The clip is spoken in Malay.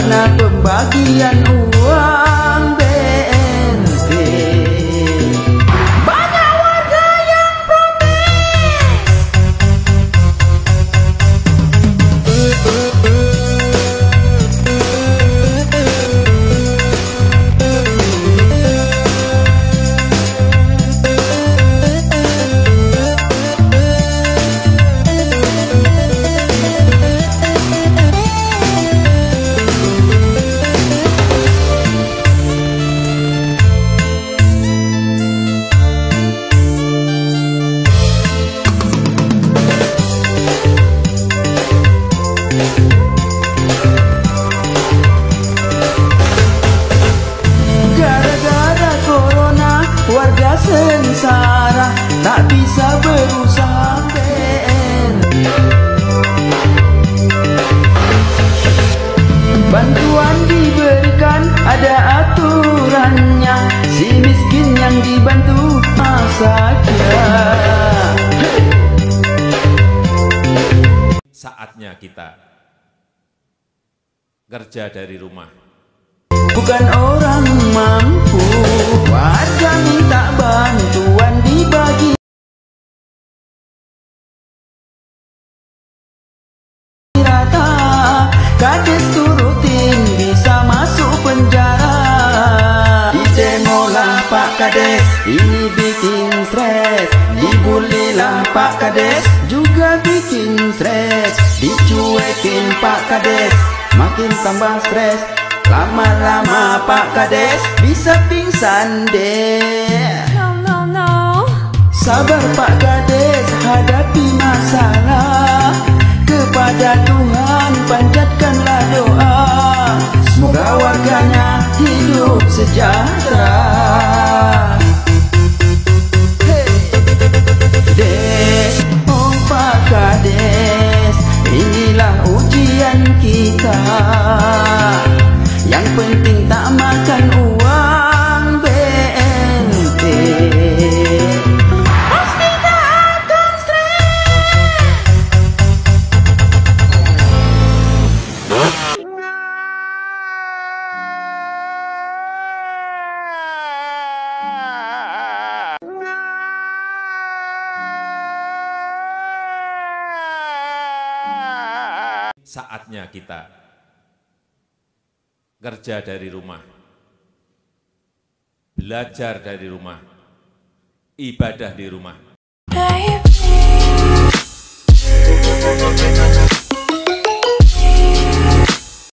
karena pembagian uang BNT. Banyak warga yang protes. Gara-gara corona warga sengsara, tak bisa berusaha BNT. Bantuan diberikan ada aturannya, si miskin yang dibantu saja. Saatnya kita kerja dari rumah. Bukan orang mampu, warga minta bantuan dibagi rata. Kades turutin bisa masuk penjara. Didemolah Pak Kades, ini bikin stres. Dibulilah Pak Kades, juga bikin stres. Dicuekin Pak Kades, makin tambah stres. Lama-lama Pak Kades bisa pingsan deh. No. Sabar Pak Kades, hadapi masalah. Kepada Tuhan panjatkanlah doa, semoga warganya hidup sejahtera. Des, oh Pak Kades, inilah ujian kita. Yang penting tak makan uang BNT. Pasti tak akan stres. Saatnya kita kerja dari rumah, belajar dari rumah, ibadah di rumah.